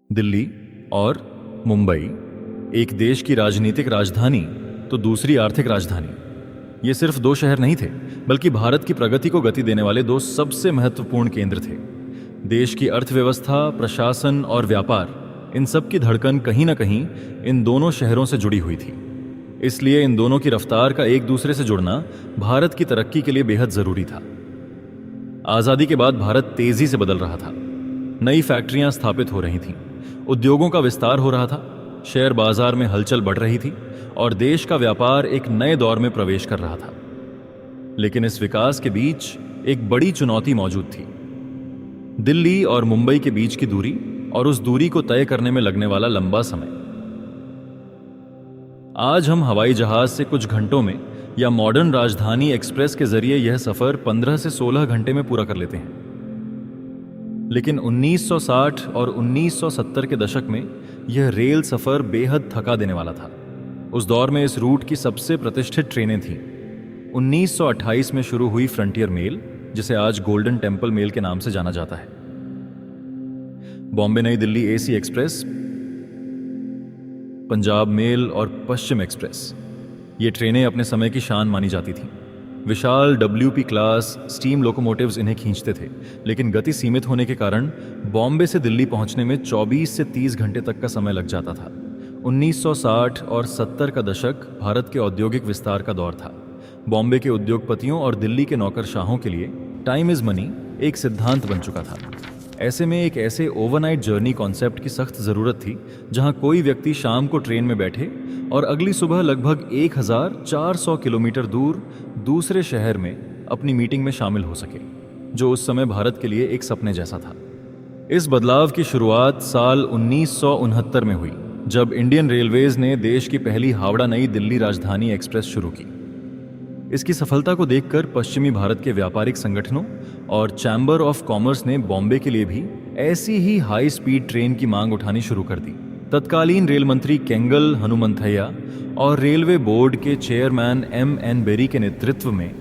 दिल्ली और मुंबई, एक देश की राजनीतिक राजधानी तो दूसरी आर्थिक राजधानी। ये सिर्फ दो शहर नहीं थे, बल्कि भारत की प्रगति को गति देने वाले दो सबसे महत्वपूर्ण केंद्र थे। देश की अर्थव्यवस्था, प्रशासन और व्यापार, इन सब की धड़कन कहीं ना कहीं इन दोनों शहरों से जुड़ी हुई थी। इसलिए इन दोनों की रफ्तार का एक दूसरे से जुड़ना भारत की तरक्की के लिए बेहद जरूरी था। आजादी के बाद भारत तेजी से बदल रहा था। नई फैक्ट्रियां स्थापित हो रही थीं, उद्योगों का विस्तार हो रहा था, शेयर बाजार में हलचल बढ़ रही थी और देश का व्यापार एक नए दौर में प्रवेश कर रहा था। लेकिन इस विकास के बीच एक बड़ी चुनौती मौजूद थी। दिल्ली और मुंबई के बीच की दूरी और उस दूरी को तय करने में लगने वाला लंबा समय। आज हम हवाई जहाज से कुछ घंटों में या मॉडर्न राजधानी एक्सप्रेस के जरिए यह सफर 15 से 16 घंटे में पूरा कर लेते हैं। लेकिन 1960 और 1970 के दशक में यह रेल सफर बेहद थका देने वाला था। उस दौर में इस रूट की सबसे प्रतिष्ठित ट्रेनें थीं। 1928 में शुरू हुई फ्रंटियर मेल, जिसे आज गोल्डन टेम्पल मेल के नाम से जाना जाता है। Bombay New Delhi AC express, Punjab mail और पश्चिम एक्सप्रेस, ये ट्रेनें अपने समय की शान मानी जाती थीं। विशाल WP क्लास स्टीम लोकोमोटिव्स इन्हें खींचते थे, लेकिन गति सीमित होने के कारण बॉम्बे से दिल्ली पहुंचने में 24 से 30 घंटे तक का समय लग जाता था। 1960 और 70 का दशक भारत के औद्योगिक विस्तार का दौर था। बॉम्बे के उद्योगपतियों और दिल्ली के नौकरशाहों के लिए टाइम इज मनी एक सिद्धांत बन चुका था। ऐसे में एक ऐसे ओवरनाइट जर्नी कॉन्सेप्ट की सख्त जरूरत थी, जहां कोई व्यक्ति शाम को ट्रेन में बैठे और अगली सुबह लगभग 1400 किलोमीटर दूर दूसरे शहर में अपनी मीटिंग में शामिल हो सके, जो उस समय भारत के लिए एक सपने जैसा था। इस बदलाव की शुरुआत साल 1969 में हुई, जब इंडियन रेलवेज ने देश की पहली हावड़ा नई दिल्ली राजधानी एक्सप्रेस शुरू की। इसकी सफलता को देखकर पश्चिमी भारत के व्यापारिक संगठनों और चैम्बर ऑफ कॉमर्स ने बॉम्बे के लिए भी ऐसी ही हाई स्पीड ट्रेन की मांग उठानी शुरू कर दी। तत्कालीन रेल मंत्री केंगल हनुमंथैया और रेलवे बोर्ड के चेयरमैन MN बेरी के नेतृत्व में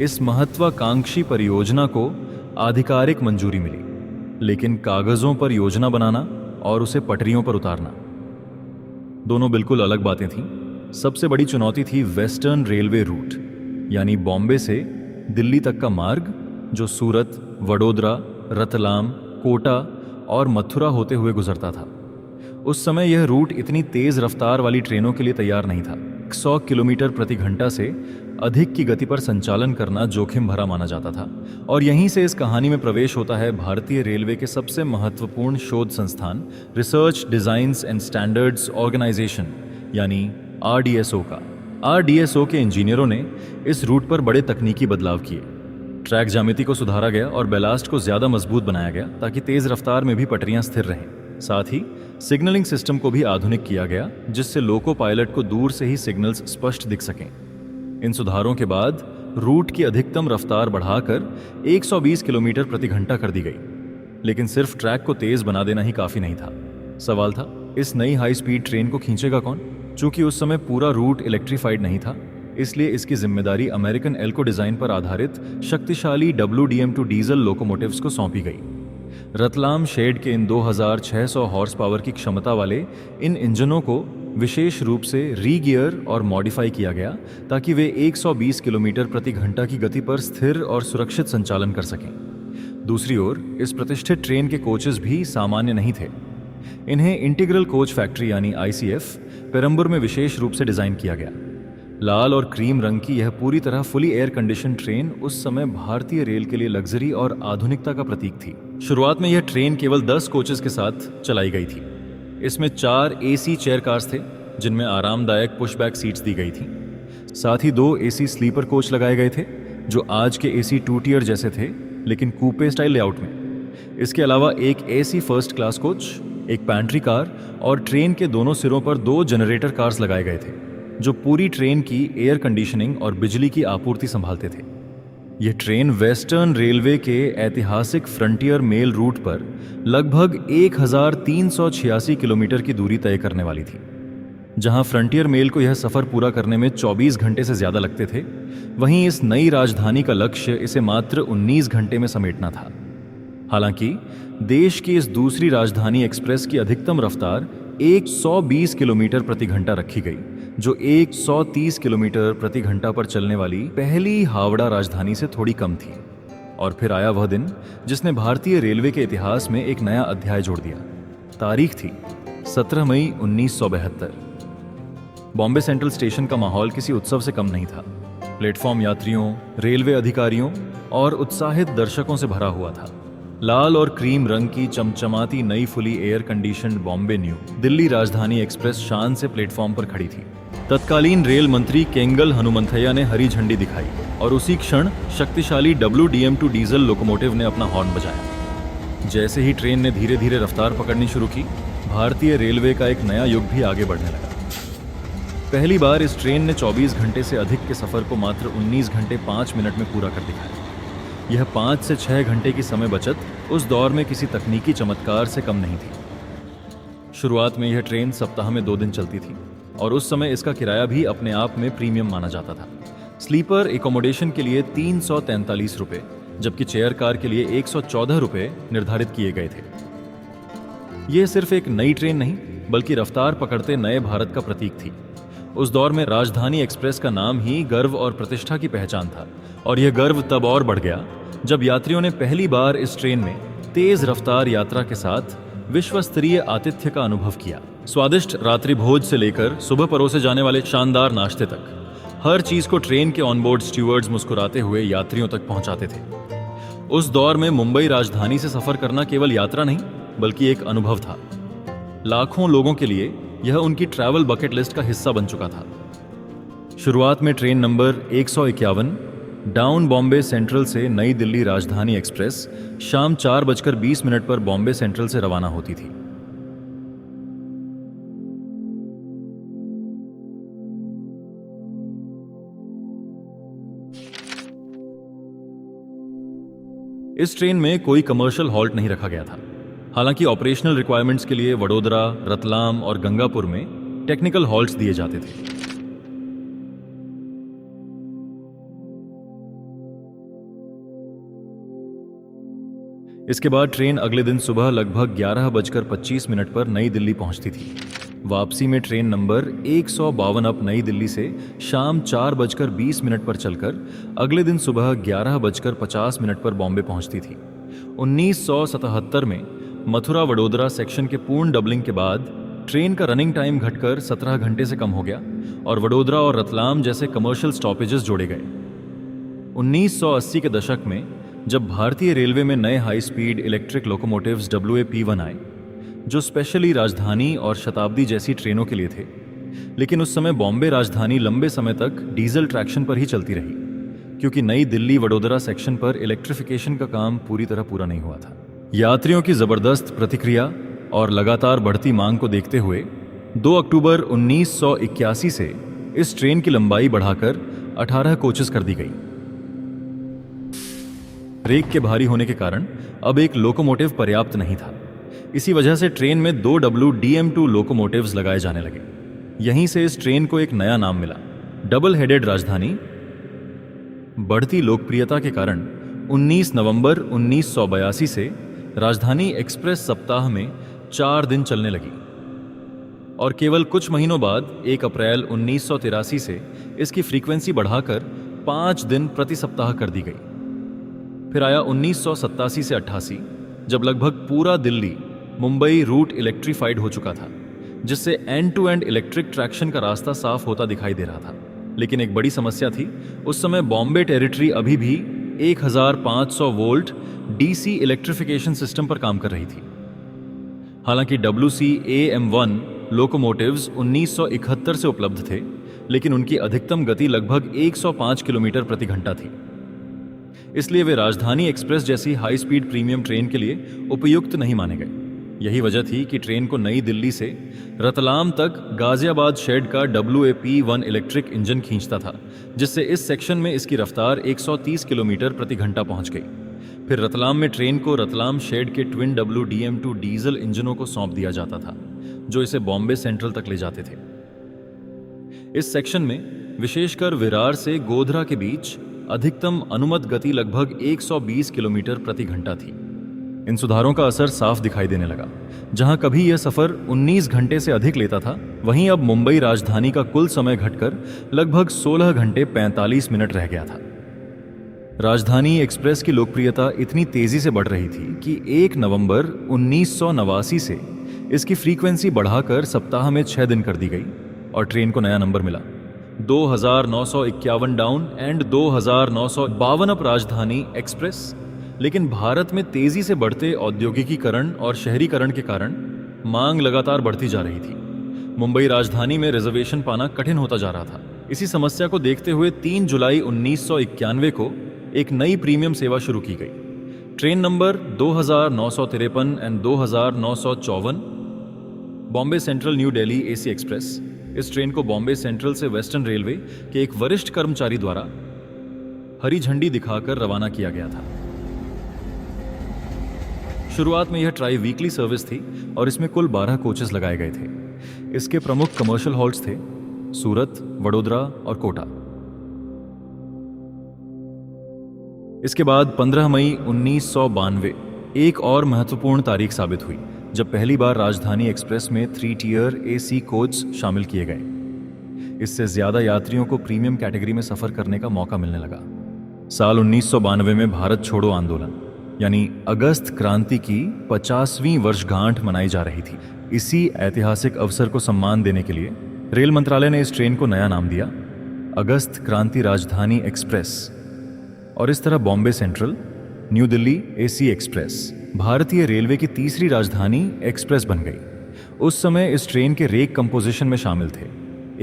इस महत्वाकांक्षी परियोजना को आधिकारिक मंजूरी मिली, लेकिन कागजों पर योजना बनाना और उसे पटरियों पर उतारना दोनों बिल्कुल अलग बातें थीं। सबसे बड़ी चुनौती थी वेस्टर्न रेलवे रूट, यानी बॉम्बे से दिल्ली तक का मार्ग, जो सूरत, वडोदरा, रतलाम, कोटा और मथुरा होते हुए गुजरता था। उस समय यह रूट इतनी तेज रफ्तार वाली ट्रेनों के लिए तैयार नहीं था। 100 किलोमीटर प्रति घंटा से अधिक की गति पर संचालन करना जोखिम भरा माना जाता था। और यहीं से इस कहानी में प्रवेश होता है भारतीय रेलवे के सबसे महत्वपूर्ण शोध संस्थान research designs and standards organisation, यानी RDSO का। RDSO के इंजीनियरों ने इस रूट पर बड़े तकनीकी बदलाव किए। ट्रैक ज्यामिति को सुधारा गया और बैलास्ट को ज्यादा मजबूत बनाया गया, ताकि तेज रफ्तार में भी पटरियां स्थिर रहें। साथ ही सिग्नलिंग सिस्टम को भी आधुनिक किया गया, जिससे लोको पायलट को दूर से ही सिग्नल्स स्पष्ट दिख सकें। इन सुधारों के बाद रूट की अधिकतम रफ्तार बढ़ाकर 120 किलोमीटर प्रति घंटा कर दी गई। लेकिन सिर्फ ट्रैक को तेज बना देना ही काफी नहीं था। सवाल था, इस नई हाई स्पीड ट्रेन को खींचेगा कौन? चूंकि उस समय पूरा रूट इलेक्ट्रीफाइड नहीं था, इसलिए इसकी जिम्मेदारी अमेरिकन एल्को डिजाइन पर आधारित शक्तिशाली WDM2 डीजल लोकोमोटिव्स को सौंपी गई। रतलाम शेड के इन 2600 हॉर्स पावर की क्षमता वाले इन इंजनों को विशेष रूप से रीगियर और मॉडिफाई किया गया, ताकि वे 120 किलोमीटर प्रति घंटा की गति पर स्थिर और सुरक्षित संचालन कर सकें। दूसरी ओर इस प्रतिष्ठित ट्रेन के कोचेस भी सामान्य नहीं थे। इन्हें इंटीग्रल कोच फैक्ट्री यानी ICF पेरम्बूर में विशेष रूप से डिजाइन किया गया। लाल और क्रीम रंग की यह पूरी तरह फुली एयर कंडीशन ट्रेन उस समय भारतीय रेल के लिए लग्जरी और आधुनिकता का प्रतीक थी। शुरुआत में यह ट्रेन केवल 10 कोचेस के साथ चलाई गई थी। इसमें 4 AC चेयर कार्स थे, जिनमें आरामदायक पुशबैक सीट्स दी गई थीं। साथ ही 2 AC स्लीपर कोच लगाए गए थे, जो आज के AC 2 टियर जैसे थे, लेकिन कूपे स्टाइल लेआउट में। इसके अलावा एक AC फर्स्ट क्लास कोच, एक पैंट्री कार और ट्रेन के दोनों सिरों पर 2 जनरेटर कार्स लगाए गए थे, जो पूरी ट्रेन की एयर कंडीशनिंग और बिजली की आपूर्ति संभालते थे। यह ट्रेन वेस्टर्न रेलवे के ऐतिहासिक फ्रंटियर मेल रूट पर लगभग 1386 किलोमीटर की दूरी तय करने वाली थी। जहां फ्रंटियर मेल को यह सफर पूरा करने में 24 घंटे से ज्यादा लगते थे, वहीं इस नई राजधानी का लक्ष्य इसे मात्र 19 घंटे में समेटना था। हालांकि देश की इस दूसरी राजधानी एक्सप्रेस की अधिकतम रफ्तार 120 किलोमीटर प्रति घंटा रखी गई, जो 130 किलोमीटर प्रति घंटा पर चलने वाली पहली हावड़ा राजधानी से थोड़ी कम थी। और फिर आया वह दिन जिसने भारतीय रेलवे के इतिहास में एक नया अध्याय जोड़ दिया। तारीख थी 17 मई 1972। बॉम्बे सेंट्रल स्टेशन का माहौल किसी उत्सव से कम नहीं था। प्लेटफॉर्म यात्रियों, रेलवे अधिकारियों और उत्साहित दर्शकों से भरा हुआ था। लाल और क्रीम रंग की चमचमाती नई fully air conditioned Bombay new Delhi राजधानी एक्सप्रेस शान से प्लेटफॉर्म पर खड़ी थी। तत्कालीन रेल मंत्री केंगल हनुमंथैया ने हरी झंडी दिखाई और उसी क्षण शक्तिशाली WDM2 डीजल लोकोमोटिव ने अपना हॉर्न बजाया। जैसे ही ट्रेन ने धीरे धीरे रफ्तार पकड़नी शुरू की, भारतीय रेलवे का एक नया युग भी आगे बढ़ने लगा। पहली बार इस ट्रेन ने 24 घंटे से अधिक के सफर को मात्र 19 घंटे 5 मिनट में पूरा कर दिखाया। यह 5 से 6 घंटे की समय बचत उस दौर में किसी तकनीकी चमत्कार से कम नहीं थी। शुरुआत में यह ट्रेन सप्ताह में 2 दिन चलती थी और उस समय इसका किराया भी अपने आप में प्रीमियम माना जाता था। स्लीपर एकोमोडेशन के लिए 343 रुपये, जबकि चेयर कार के लिए 114 रुपये निर्धारित किए गए थे। यह सिर्फ एक नई ट्रेन नहीं, बल्कि रफ्तार पकड़ते नए भारत का प्रतीक थी। उस दौर में राजधानी एक्सप्रेस का नाम ही गर्व और प्रतिष्ठा की पहचान था, और यह गर्व तब और बढ़ गया जब यात्रियों ने पहली बार इस ट्रेन में तेज रफ्तार यात्रा के साथ विश्व स्तरीय आतिथ्य का अनुभव किया। स्वादिष्ट रात्रि भोज से लेकर सुबह परोसे जाने वाले शानदार नाश्ते तक, हर चीज को ट्रेन के ऑनबोर्ड स्टीवर्ड्स मुस्कुराते हुए यात्रियों तक पहुंचाते थे। उस दौर में मुंबई राजधानी से सफर करना केवल यात्रा नहीं, बल्कि एक अनुभव था। लाखों लोगों के लिए यह उनकी ट्रैवल बकेट लिस्ट का हिस्सा बन चुका था। शुरुआत में train number 151 down Bombay central से नई दिल्ली राजधानी एक्सप्रेस शाम 4:20 पर बॉम्बे सेंट्रल से रवाना होती थी। इस ट्रेन में कोई कमर्शियल हॉल्ट नहीं रखा गया था। हालांकि ऑपरेशनल रिक्वायरमेंट्स के लिए वडोदरा, रतलाम और गंगापुर में टेक्निकल हॉल्ट्स दिए जाते थे। इसके बाद ट्रेन अगले दिन सुबह लगभग 11:25 पर नई दिल्ली पहुंचती थी। वापसी में ट्रेन नंबर 152 अप नई दिल्ली से शाम 4:20 पर चलकर अगले दिन सुबह 11:50 पर बॉम्बे पहुंचती थी। 1977 में मथुरा वडोदरा सेक्शन के पूर्ण डबलिंग के बाद ट्रेन का रनिंग टाइम घटकर 17 घंटे से कम हो गया और वडोदरा और रतलाम जैसे कमर्शियल स्टॉपेजेस जोड़े गए। 1980 के दशक में जब भारतीय रेलवे में नए high speed electric locomotives WAP1 आए, जो स्पेशली राजधानी और शताब्दी जैसी ट्रेनों के लिए थे, लेकिन उस समय बॉम्बे राजधानी लंबे समय तक डीजल ट्रैक्शन पर ही चलती रही, क्योंकि नई दिल्ली वडोदरा सेक्शन पर इलेक्ट्रिफिकेशन का काम पूरी तरह पूरा नहीं हुआ था। यात्रियों की जबरदस्त प्रतिक्रिया और लगातार बढ़ती मांग को देखते हुए 2 अक्टूबर 1981 से इस ट्रेन की लंबाई बढ़ाकर 18 कोचेस कर दी गई। रेक के भारी होने के कारण अब एक लोकोमोटिव पर्याप्त नहीं था। इसी वजह से ट्रेन में 2 WDM2 लोकोमोटिव्स लगाए जाने लगे। यहीं से इस ट्रेन को एक नया नाम मिला, डबल हेडेड राजधानी। बढ़ती लोकप्रियता के कारण 19 नवंबर 1982 से राजधानी एक्सप्रेस सप्ताह में 4 दिन चलने लगी और केवल कुछ महीनों बाद 1 अप्रैल 1983 से इसकी फ्रीक्वेंसी बढ़ाकर 5 दिन प्रति सप्ताह कर दी गई। फिर आया 1987 से 88, जब लगभग पूरा दिल्ली मुंबई रूट इलेक्ट्रीफाइड हो चुका था, जिससे end to end electric traction का रास्ता साफ होता दिखाई दे रहा था। लेकिन एक बड़ी समस्या थी, उस समय बॉम्बे टेरिटरी अभी भी 1500 वोल्ट DC इलेक्ट्रिफिकेशन सिस्टम पर काम कर रही थी। हालांकि WCAM1 लोकोमोटिव्स 1971 से उपलब्ध थे, लेकिन उनकी अधिकतम गति लगभग 105 किलोमीटर प्रति घंटा थी। इसलिए वे राजधानी एक्सप्रेस जैसी हाई स्पीड प्रीमियम ट्रेन के लिए उपयुक्त नहीं माने गए। यही वजह थी कि ट्रेन को नई दिल्ली से रतलाम तक गाजियाबाद शेड का WAP1 इलेक्ट्रिक इंजन खींचता था, जिससे इस सेक्शन में इसकी रफ्तार 130 किलोमीटर प्रति घंटा पहुंच गई। फिर रतलाम में ट्रेन को रतलाम शेड के ट्विन WDM2 डीजल इंजनों को सौंप दिया जाता था, जो इसे बॉम्बे सेंट्रल तक ले जाते थे। इस सेक्शन में विशेषकर विरार से गोधरा के बीच अधिकतम अनुमत गति लगभग 120 किलोमीटर प्रति घंटा थी। इन सुधारों का असर साफ दिखाई देने लगा। जहां कभी यह सफर 19 घंटे से अधिक लेता था, वहीं अब मुंबई राजधानी का कुल समय घटकर लगभग 16 घंटे 45 मिनट रह गया था। राजधानी एक्सप्रेस की लोकप्रियता इतनी तेजी से बढ़ रही थी कि 1 नवंबर 1989 से इसकी फ्रीक्वेंसी बढ़ाकर सप्ताह में 6 दिन कर दी गई और ट्रेन को नया नंबर मिला, 2951 डाउन एंड 2952 अप राजधानी एक्सप्रेस। लेकिन भारत में तेजी से बढ़ते औद्योगिकीकरण और शहरीकरण के कारण मांग लगातार बढ़ती जा रही थी। मुंबई राजधानी में रिजर्वेशन पाना कठिन होता जा रहा था। इसी समस्या को देखते हुए 3 जुलाई 1991 को एक नई प्रीमियम सेवा शुरू की गई। Train number 2953 and 2954 Bombay central new Delhi AC express. इस ट्रेन को बॉम्बे सेंट्रल से वेस्टर्न रेलवे के एक वरिष्ठ कर्मचारी द्वारा हरी झंडी दिखाकर रवाना किया गया था। शुरुआत में यह ट्राई वीकली सर्विस थी और इसमें कुल 12 कोचेस लगाए गए थे। इसके प्रमुख कमर्शियल हॉल्ट्स थे सूरत, वडोदरा और कोटा। इसके बाद 15 मई 1992 एक और महत्वपूर्ण तारीख साबित हुई, जब पहली बार राजधानी एक्सप्रेस में 3 टियर एसी कोच शामिल किए गए। इससे ज्यादा यात्रियों को प्रीमियम कैटेगरी में सफर करने का मौका मिलने लगा। साल 1992 में भारत छोड़ो आंदोलन यानी अगस्त क्रांति की 50वीं वर्षगांठ मनाई जा रही थी। इसी ऐतिहासिक अवसर को सम्मान देने के लिए रेल मंत्रालय ने इस ट्रेन को नया नाम दिया, अगस्त क्रांति राजधानी एक्सप्रेस। और इस तरह Bombay central new Delhi AC express भारतीय रेलवे की तीसरी राजधानी एक्सप्रेस बन गई। उस समय इस ट्रेन के रेक कंपोजिशन में शामिल थे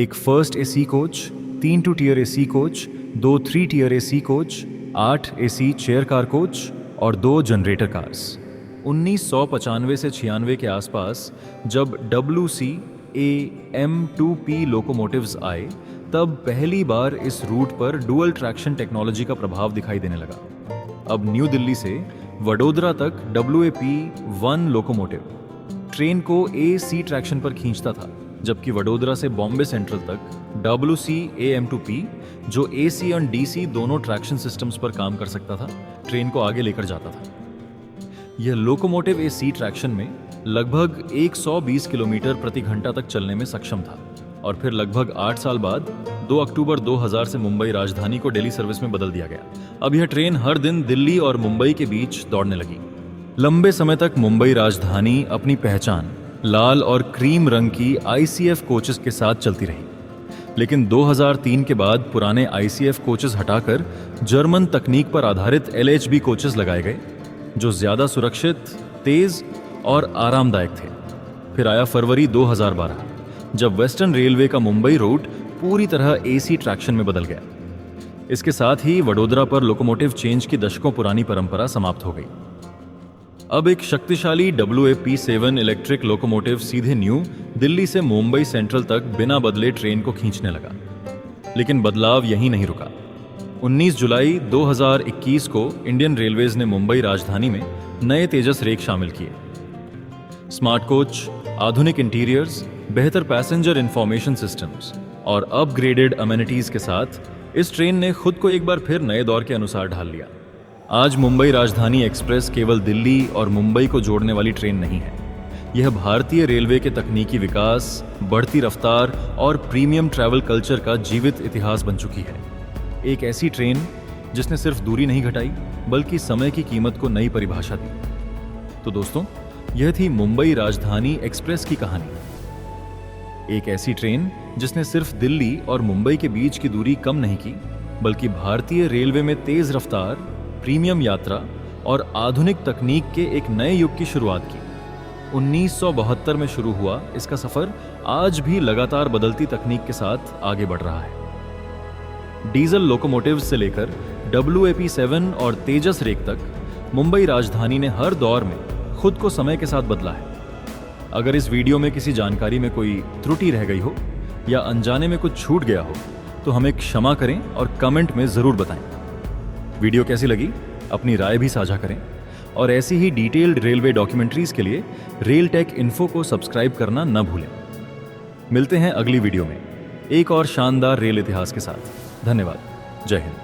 एक first AC coach, 3 2 tier AC coach, 2 3 tier AC coach, 8 AC chair car coach और 2 जनरेटर कार्स। 1995 से 96 के आसपास जब WCAM2P लोकोमोटिव्स आए, तब पहली बार इस रूट पर डुअल ट्रैक्शन टेक्नोलॉजी का प्रभाव दिखाई देने लगा। अब न्यू दिल्ली से वडोदरा तक WAP1 लोकोमोटिव ट्रेन को AC ट्रैक्शन पर खींचता था, जबकि वडोदरा से बॉम्बे सेंट्रल तक WCAM2P जो AC और DC दोनों ट्रैक्शन सिस्टम्स पर काम कर सकता था, ट्रेन को आगे लेकर जाता था। यह लोकोमोटिव AC ट्रैक्शन में लगभग 120 किलोमीटर प्रति घंटा तक चलने में सक्षम था और फिर लगभग 8 साल बाद 2 अक्टूबर 2000 से मुंबई राजधानी को दिल्ली सर्विस में बदल दिया गया। अब यह ट्रेन हर दिन दिल्ली और मुंबई के बीच दौड़ने लगी। लंबे समय तक मुंबई राजधानी अपनी पहचान लाल और क्रीम रंग की ICF कोचेस के साथ चलती रही, लेकिन 2003 के बाद पुराने ICF कोचेस हटाकर जर्मन तकनीक पर आधारित LHB कोचेस लगाए गए, जो ज्यादा सुरक्षित, तेज और आरामदायक थे। फिर आया फरवरी 2012, जब वेस्टर्न रेलवे का मुंबई रूट पूरी तरह AC ट्रैक्शन में बदल गया। इसके साथ ही वडोदरा पर लोकोमोटिव चेंज की दशकों पुरानी परंपरा समाप्त हो गई। अब एक शक्तिशाली WAP7 इलेक्ट्रिक लोकोमोटिव सीधे न्यू दिल्ली से मुंबई सेंट्रल तक बिना बदले ट्रेन को खींचने लगा। लेकिन बदलाव यहीं नहीं रुका। 19 जुलाई 2021 को इंडियन रेलवेज ने मुंबई राजधानी में नए तेजस रेक शामिल किए। स्मार्ट कोच, आधुनिक इंटीरियर्स, बेहतर पैसेंजर इंफॉर्मेशन सिस्टम्स और अपग्रेडेड अमेनिटीज के साथ इस ट्रेन ने खुद को एक बार फिर नए दौर के अनुसार ढाल लिया। आज मुंबई राजधानी एक्सप्रेस केवल दिल्ली और मुंबई को जोड़ने वाली ट्रेन नहीं है। यह भारतीय रेलवे के तकनीकी विकास, बढ़ती रफ्तार और प्रीमियम ट्रैवल कल्चर का जीवित इतिहास बन चुकी है। एक ऐसी ट्रेन जिसने सिर्फ दूरी नहीं घटाई, बल्कि समय की कीमत को नई परिभाषा दी। तो दोस्तों, यह थी मुंबई राजधानी एक्सप्रेस की कहानी। एक ऐसी ट्रेन जिसने सिर्फ दिल्ली और मुंबई के बीच की दूरी कम नहीं की, बल्कि भारतीय रेलवे में तेज रफ्तार, प्रीमियम यात्रा और आधुनिक तकनीक के एक नए युग की शुरुआत की। 1972 में शुरू हुआ इसका सफर आज भी लगातार बदलती तकनीक के साथ आगे बढ़ रहा है। डीजल लोकोमोटिव्स से लेकर WAP7 और तेजस रेक तक मुंबई राजधानी ने हर दौर में खुद को समय के साथ बदला है। अगर इस वीडियो में किसी जानकारी में कोई त्रुटि रह गई हो या अनजाने में कुछ छूट गया हो, तो हमें क्षमा करें और कमेंट में जरूर बताएं। वीडियो कैसी लगी अपनी राय भी साझा करें और ऐसी ही डिटेल्ड रेलवे डॉक्यूमेंट्रीज के लिए रेल टेक इन्फो को सब्सक्राइब करना न भूलें। मिलते हैं अगली वीडियो में एक और शानदार रेल इतिहास के साथ। धन्यवाद। जय हिंद।